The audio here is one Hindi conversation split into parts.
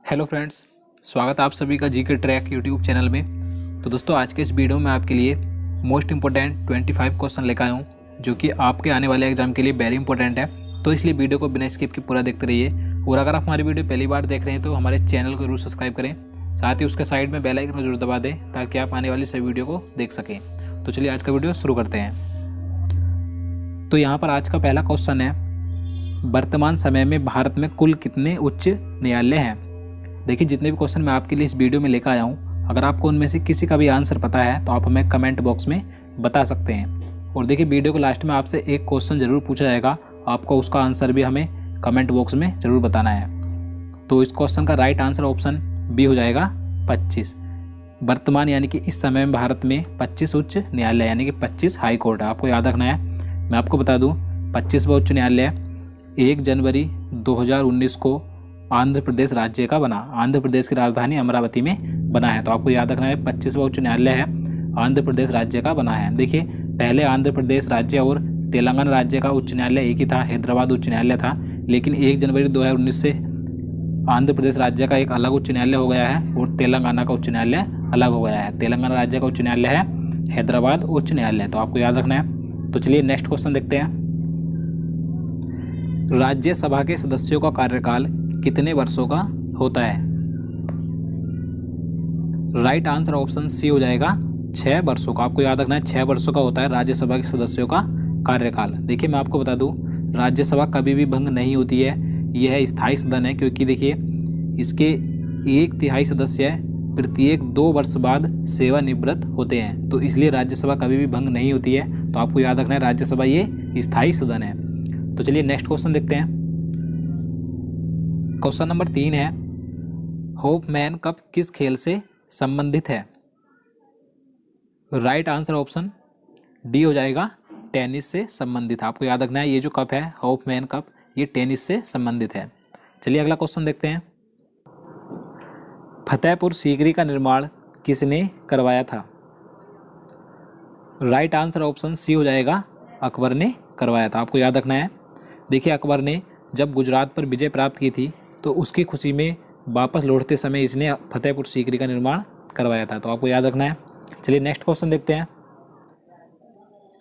हेलो फ्रेंड्स, स्वागत है आप सभी का जीके ट्रैक यूट्यूब चैनल में। तो दोस्तों, आज के इस वीडियो में आपके लिए मोस्ट इंपॉर्टेंट 25 क्वेश्चन लेकर आया हूँ, जो कि आपके आने वाले एग्जाम के लिए वेरी इंपॉर्टेंट है। तो इसलिए वीडियो को बिना स्किप के पूरा देखते रहिए। और अगर आप हमारी वीडियो पहली बार देख रहे हैं तो हमारे चैनल को जरूर सब्सक्राइब करें, साथ ही उसके साइड में बेल आइकन को जरूर दबा दें ताकि आप आने वाली सभी वीडियो को देख सकें। तो चलिए आज का वीडियो शुरू करते हैं। तो यहाँ पर आज का पहला क्वेश्चन है, वर्तमान समय में भारत में कुल कितने उच्च न्यायालय हैं? देखिए, जितने भी क्वेश्चन मैं आपके लिए इस वीडियो में लेकर आया हूँ, अगर आपको उनमें से किसी का भी आंसर पता है तो आप हमें कमेंट बॉक्स में बता सकते हैं। और देखिए, वीडियो को लास्ट में आपसे एक क्वेश्चन जरूर पूछा जाएगा, आपको उसका आंसर भी हमें कमेंट बॉक्स में जरूर बताना है। तो इस क्वेश्चन का राइट आंसर ऑप्शन बी हो जाएगा 25। वर्तमान यानी कि इस समय में भारत में 25 उच्च न्यायालय यानी कि 25 हाई कोर्ट है, आपको याद रखना है। मैं आपको बता दूँ, 25वां उच्च न्यायालय 1 जनवरी 2019 को आंध्र प्रदेश राज्य का बना, आंध्र प्रदेश की राजधानी अमरावती में बना है। तो आपको याद रखना है 25वां उच्च न्यायालय है, आंध्र प्रदेश राज्य का बना है। देखिए, पहले आंध्र प्रदेश राज्य और तेलंगाना राज्य का उच्च न्यायालय एक ही था, हैदराबाद उच्च न्यायालय था। लेकिन 1 जनवरी 2019 से आंध्र प्रदेश राज्य का एक अलग उच्च न्यायालय हो गया है और तेलंगाना का उच्च न्यायालय अलग हो गया है। तेलंगाना राज्य का उच्च न्यायालय है हैदराबाद उच्च न्यायालय, तो आपको याद रखना है। तो चलिए नेक्स्ट क्वेश्चन देखते हैं। राज्यसभा के सदस्यों का कार्यकाल कितने वर्षों का होता है? राइट आंसर ऑप्शन सी हो जाएगा 6 वर्षों का। आपको याद रखना है 6 वर्षों का होता है राज्यसभा के सदस्यों का कार्यकाल। देखिए, मैं आपको बता दूं, राज्यसभा कभी भी भंग नहीं होती है, यह स्थायी सदन है। क्योंकि देखिए, इसके 1/3 सदस्य प्रत्येक 2 वर्ष बाद सेवानिवृत्त होते हैं, तो इसलिए राज्यसभा कभी भी भंग नहीं होती है। तो आपको याद रखना है राज्यसभा ये स्थायी सदन है। तो चलिए नेक्स्ट क्वेश्चन देखते हैं। क्वेश्चन नंबर 3 है, होपमैन कप किस खेल से संबंधित है? राइट आंसर ऑप्शन डी हो जाएगा टेनिस से संबंधित। आपको याद रखना है ये जो कप है होपमैन कप, ये टेनिस से संबंधित है। चलिए अगला क्वेश्चन देखते हैं। फतेहपुर सीकरी का निर्माण किसने करवाया था? राइट आंसर ऑप्शन सी हो जाएगा अकबर ने करवाया था। आपको याद रखना है, देखिए, अकबर ने जब गुजरात पर विजय प्राप्त की थी तो उसकी खुशी में वापस लौटते समय इसने फतेहपुर सीकरी का निर्माण करवाया था। तो आपको याद रखना है। चलिए नेक्स्ट क्वेश्चन देखते हैं।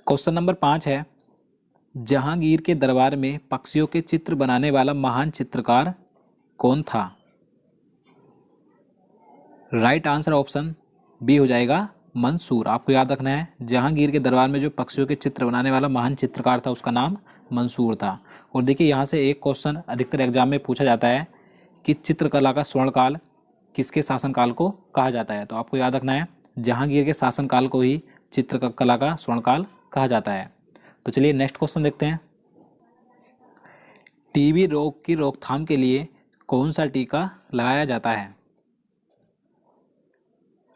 क्वेश्चन नंबर 5 है, जहांगीर के दरबार में पक्षियों के चित्र बनाने वाला महान चित्रकार कौन था? राइट आंसर ऑप्शन बी हो जाएगा मंसूर। आपको याद रखना है, जहांगीर के दरबार में जो पक्षियों के चित्र बनाने वाला महान चित्रकार था उसका नाम मंसूर था। और देखिए, यहाँ से एक क्वेश्चन अधिकतर एग्जाम में पूछा जाता है कि चित्रकला का स्वर्णकाल किसके शासनकाल को कहा जाता है? तो आपको याद रखना है, जहांगीर के शासनकाल को ही चित्रकला का स्वर्णकाल कहा जाता है। तो चलिए नेक्स्ट क्वेश्चन देखते हैं। टीबी रोग की रोकथाम के लिए कौन सा टीका लगाया जाता है?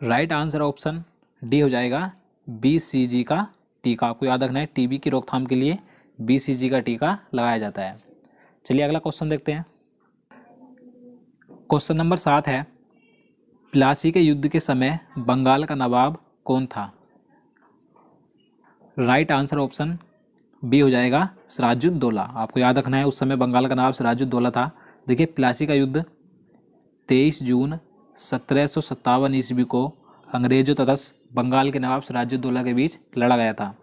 राइट आंसर ऑप्शन डी हो जाएगा BCG का टीका। आपको याद रखना है, टीबी की रोकथाम के लिए BCG का टीका लगाया जाता है। चलिए अगला क्वेश्चन देखते हैं। क्वेश्चन नंबर 7 है, प्लासी के युद्ध के समय बंगाल का नवाब कौन था? राइट आंसर ऑप्शन बी हो जाएगा सिराजुद्दौला। आपको याद रखना है, उस समय बंगाल का नवाब सिराजुद्दौला था। देखिए, प्लासी का युद्ध 23 जून 1757 ईस्वी को अंग्रेजों तथा बंगाल के नवाब सिराजुद्दौला के बीच लड़ा गया था।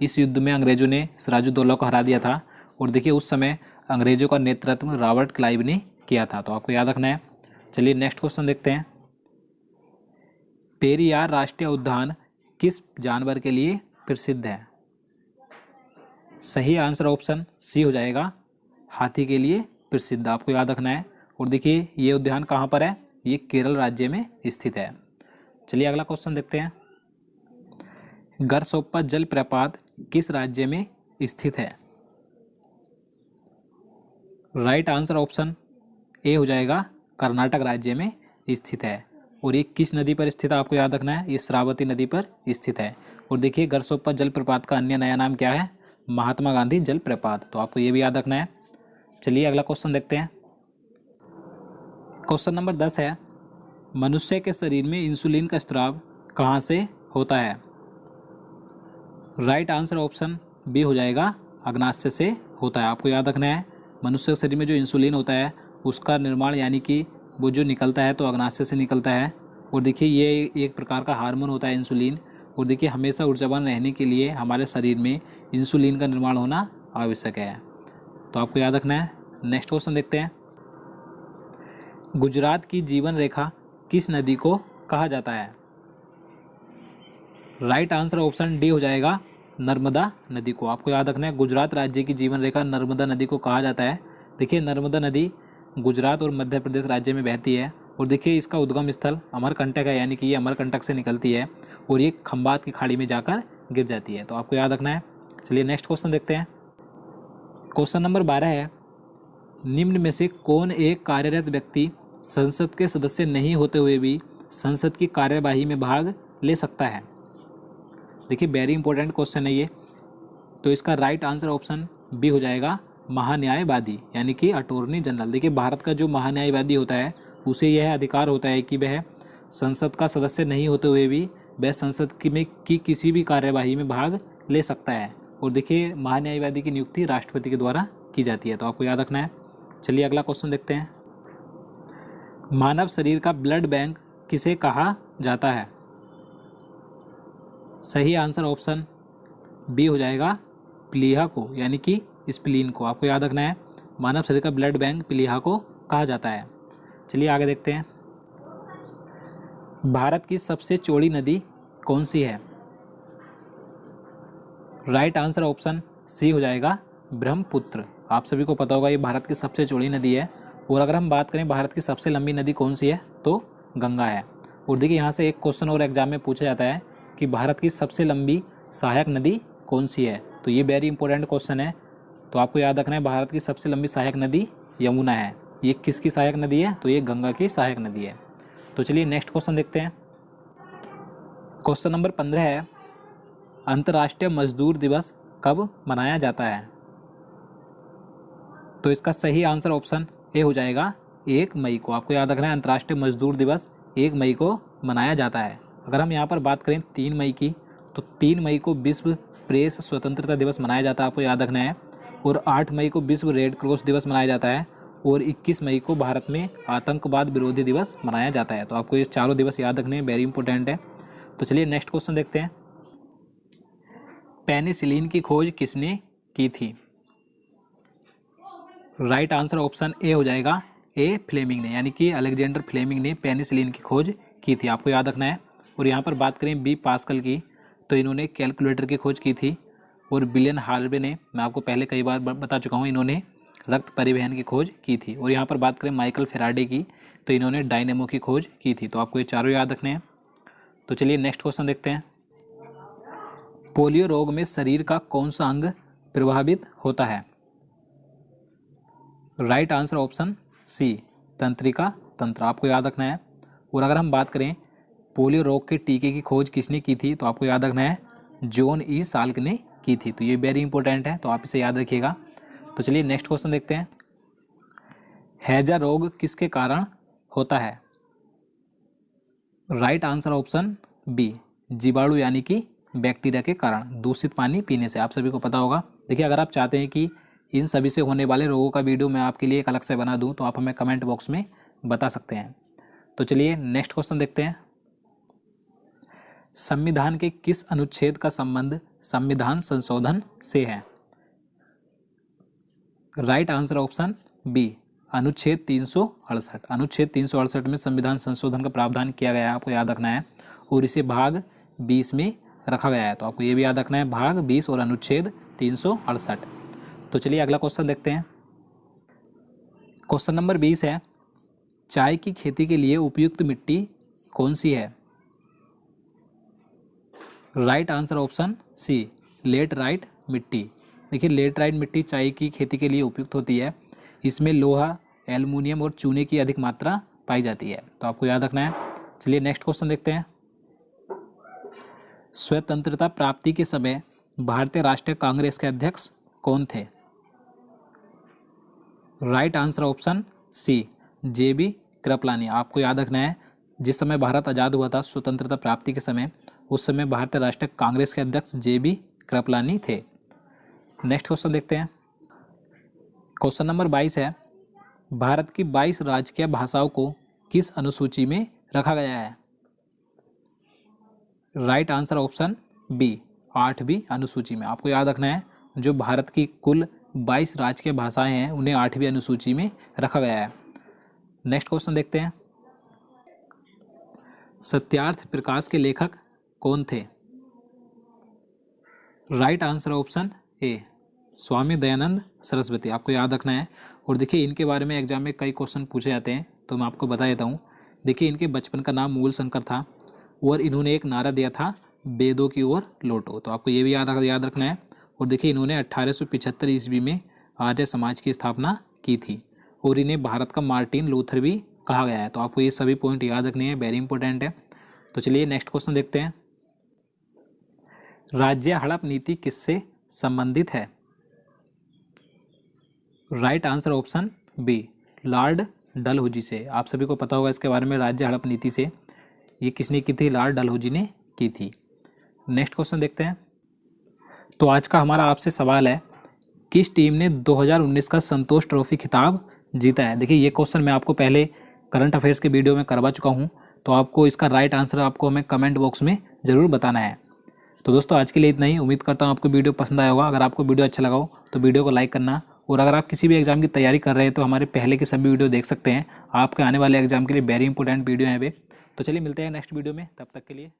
इस युद्ध में अंग्रेजों ने सिराजुद्दौला को हरा दिया था। और देखिए, उस समय अंग्रेजों का नेतृत्व रॉबर्ट क्लाइव ने किया था। तो आपको याद रखना है। चलिए नेक्स्ट क्वेश्चन देखते हैं। पेरियार राष्ट्रीय उद्यान किस जानवर के लिए प्रसिद्ध है? सही आंसर ऑप्शन सी हो जाएगा हाथी के लिए प्रसिद्ध। आपको याद रखना है। और देखिए, ये उद्यान कहाँ पर है? ये केरल राज्य में स्थित है। चलिए अगला क्वेश्चन देखते हैं। गरसोप्पा जलप्रपात किस राज्य में स्थित है? राइट आंसर ऑप्शन ए हो जाएगा कर्नाटक राज्य में स्थित है। और ये किस नदी पर स्थित है? आपको याद रखना है, ये श्रावती नदी पर स्थित है। और देखिए, गरसोप्पा जलप्रपात का अन्य नया नाम क्या है? महात्मा गांधी जलप्रपात। तो आपको ये भी याद रखना है। चलिए अगला क्वेश्चन देखते हैं। क्वेश्चन नंबर 10 है, मनुष्य के शरीर में इंसुलिन का स्राव कहाँ से होता है? राइट आंसर ऑप्शन बी हो जाएगा अग्नाशय से होता है। आपको याद रखना है, मनुष्य के शरीर में जो इंसुलिन होता है उसका निर्माण यानी कि वो जो निकलता है तो अग्नाशय से निकलता है। और देखिए ये एक प्रकार का हार्मोन होता है इंसुलिन। और देखिए हमेशा ऊर्जावान रहने के लिए हमारे शरीर में इंसुलिन का निर्माण होना आवश्यक है, तो आपको याद रखना है। नेक्स्ट क्वेश्चन देखते हैं। गुजरात की जीवन रेखा किस नदी को कहा जाता है? राइट आंसर ऑप्शन डी हो जाएगा, नर्मदा नदी को। आपको याद रखना है गुजरात राज्य की जीवन रेखा नर्मदा नदी को कहा जाता है। देखिए नर्मदा नदी गुजरात और मध्य प्रदेश राज्य में बहती है। और देखिए इसका उद्गम स्थल अमरकंटक है, यानी कि ये अमरकंटक से निकलती है और ये खंबात की खाड़ी में जाकर गिर जाती है, तो आपको याद रखना है। चलिए नेक्स्ट क्वेश्चन देखते हैं। क्वेश्चन नंबर 12 है, निम्न में से कौन एक कार्यरत व्यक्ति संसद के सदस्य नहीं होते हुए भी संसद की कार्यवाही में भाग ले सकता है? देखिए वेरी इंपॉर्टेंट क्वेश्चन है ये, तो इसका राइट आंसर ऑप्शन बी हो जाएगा, महान्यायवादी, यानी कि अटॉर्नी जनरल। देखिए भारत का जो महान्यायवादी होता है उसे यह अधिकार होता है कि वह संसद का सदस्य नहीं होते हुए भी वह संसद की किसी भी कार्यवाही में भाग ले सकता है। और देखिए महान्यायवादी की नियुक्ति राष्ट्रपति के द्वारा की जाती है, तो आपको याद रखना है। चलिए अगला क्वेश्चन देखते हैं। मानव शरीर का ब्लड बैंक किसे कहा जाता है? सही आंसर ऑप्शन बी हो जाएगा, प्लीहा को, यानी कि स्प्लीन को। आपको याद रखना है मानव शरीर का ब्लड बैंक प्लीहा को कहा जाता है। चलिए आगे देखते हैं। भारत की सबसे चौड़ी नदी कौन सी है? राइट आंसर ऑप्शन सी हो जाएगा, ब्रह्मपुत्र। आप सभी को पता होगा ये भारत की सबसे चौड़ी नदी है। और अगर हम बात करें भारत की सबसे लंबी नदी कौन सी है, तो गंगा है। और देखिए यहाँ से एक क्वेश्चन और एग्जाम में पूछा जाता है कि भारत की सबसे लंबी सहायक नदी कौन सी है, तो ये वेरी इंपॉर्टेंट क्वेश्चन है। तो आपको याद रखना है भारत की सबसे लंबी सहायक नदी यमुना है। ये किसकी सहायक नदी है, तो ये गंगा की सहायक नदी है। तो चलिए नेक्स्ट क्वेश्चन देखते हैं। क्वेश्चन नंबर 15 है, अंतर्राष्ट्रीय मजदूर दिवस कब मनाया जाता है? तो इसका सही आंसर ऑप्शन ए हो जाएगा, 1 मई को। आपको याद रखना है अंतर्राष्ट्रीय मजदूर दिवस 1 मई को मनाया जाता है। अगर हम यहाँ पर बात करें 3 मई की, तो 3 मई को विश्व प्रेस स्वतंत्रता दिवस मनाया जाता है, आपको याद रखना है। और 8 मई को विश्व रेड क्रॉस दिवस मनाया जाता है। और 21 मई को भारत में आतंकवाद विरोधी दिवस मनाया जाता है। तो आपको ये चारों दिवस याद रखने हैं, वेरी इंपॉर्टेंट है। तो चलिए नेक्स्ट क्वेश्चन देखते हैं। पेनिसिलिन की खोज किसने की थी? राइट आंसर ऑप्शन ए हो जाएगा, ए फ्लेमिंग ने, यानी कि अलेक्जेंडर फ्लेमिंग ने पेनिसिलिन की खोज की थी, आपको याद रखना है। और यहाँ पर बात करें बी पास्कल की, तो इन्होंने कैलकुलेटर की खोज की थी। और विलियम हार्वे ने, मैं आपको पहले कई बार बता चुका हूँ, इन्होंने रक्त परिवहन की खोज की थी। और यहाँ पर बात करें माइकल फेराडे की, तो इन्होंने डायनेमो की खोज की थी। तो आपको ये चारों याद रखने हैं। तो चलिए नेक्स्ट क्वेश्चन देखते हैं। पोलियो रोग में शरीर का कौन सा अंग प्रभावित होता है? राइट आंसर ऑप्शन सी, तंत्रिका तंत्र। आपको याद रखना है। और अगर हम बात करें पोलियो रोग के टीके की खोज किसने की थी, तो आपको याद रखना है जॉन ई साल्क ने की थी। तो ये वेरी इंपॉर्टेंट है, तो आप इसे याद रखिएगा। तो चलिए नेक्स्ट क्वेश्चन देखते हैं। हैजा रोग किसके कारण होता है? राइट आंसर ऑप्शन बी, जीवाणु यानी कि बैक्टीरिया के कारण, दूषित पानी पीने से। आप सभी को पता होगा। देखिए अगर आप चाहते हैं कि इन सभी से होने वाले रोगों का वीडियो मैं आपके लिए एक अलग से बना दूं, तो आप हमें कमेंट बॉक्स में बता सकते हैं। तो चलिए नेक्स्ट क्वेश्चन देखते हैं। संविधान के किस अनुच्छेद का संबंध संविधान संशोधन से है? राइट आंसर ऑप्शन बी, अनुच्छेद 368। अनुच्छेद 368 में संविधान संशोधन का प्रावधान किया गया है, आपको याद रखना है। और इसे भाग 20 में रखा गया है, तो आपको ये भी याद रखना है, भाग 20 और अनुच्छेद 368। तो चलिए अगला क्वेश्चन देखते हैं। क्वेश्चन नंबर 20 है, चाय की खेती के लिए उपयुक्त मिट्टी कौन सी है? Right answer option C, laterite मिट्टी। देखिए लेटराइट मिट्टी चाय की खेती के लिए उपयुक्त होती है। इसमें लोहा, एल्युमिनियम और चूने की अधिक मात्रा पाई जाती है, तो आपको याद रखना है। चलिए नेक्स्ट क्वेश्चन देखते हैं। स्वतंत्रता प्राप्ति के समय भारतीय राष्ट्रीय कांग्रेस के अध्यक्ष कौन थे? राइट आंसर ऑप्शन सी, जेबी कृपलानी। आपको याद रखना है जिस समय भारत आज़ाद हुआ था स्वतंत्रता प्राप्ति के समय, उस समय भारतीय राष्ट्रीय कांग्रेस के अध्यक्ष जेबी कृपलानी थे। नेक्स्ट क्वेश्चन देखते हैं। क्वेश्चन नंबर 22 है, भारत की 22 राजकीय भाषाओं को किस अनुसूची में रखा गया है? राइट आंसर ऑप्शन बी, 8वीं अनुसूची में। आपको याद रखना है जो भारत की कुल 22 राजकीय भाषाएं हैं उन्हें 8वीं अनुसूची में रखा गया है। नेक्स्ट क्वेश्चन देखते हैं। सत्यार्थ प्रकाश के लेखक कौन थे? Right answer option A, Swami Dayanand Saraswati. आपको याद रखना है। और देखिए इनके बारे में एग्जाम में कई क्वेश्चन पूछे जाते हैं तो मैं आपको बता देता हूँ। देखिए इनके बचपन का नाम मूल शंकर था और इन्होंने एक नारा दिया था वेदों की ओर लौटो, तो आपको ये भी याद रखना है। और देखिए इन्होंने 1875 ईस्वी में आर्य समाज की स्थापना की थी और इन्हें भारत का मार्टिन लूथर भी कहा गया है। तो आपको ये सभी पॉइंट याद रखने हैं, वेरी इंपॉर्टेंट है। तो चलिए नेक्स्ट क्वेश्चन देखते हैं। राज्य हड़प नीति किससे संबंधित है? Right answer option B, Lord Dalhousie से। आप सभी को पता होगा इसके बारे में, राज्य हड़प नीति से ये किसने की थी? लॉर्ड डलहौजी ने की थी। नेक्स्ट क्वेश्चन देखते हैं। तो आज का हमारा आपसे सवाल है, किस टीम ने 2019 का संतोष ट्रॉफी खिताब जीता है? देखिए ये क्वेश्चन मैं आपको पहले करंट अफेयर्स के वीडियो में करवा चुका हूँ, तो आपको इसका राइट आंसर आपको हमें कमेंट बॉक्स में ज़रूर बताना है। तो दोस्तों आज के लिए इतना ही। उम्मीद करता हूँ आपको वीडियो पसंद आया होगा। अगर आपको वीडियो अच्छा लगा हो तो वीडियो को लाइक करना, और अगर आप किसी भी एग्जाम की तैयारी कर रहे हैं तो हमारे पहले के सभी वीडियो देख सकते हैं। आपके आने वाले एग्जाम के लिए वेरी इंपॉर्टेंट वीडियो हैं वे। तो चलिए मिलते हैं नेक्स्ट वीडियो में, तब तक के लिए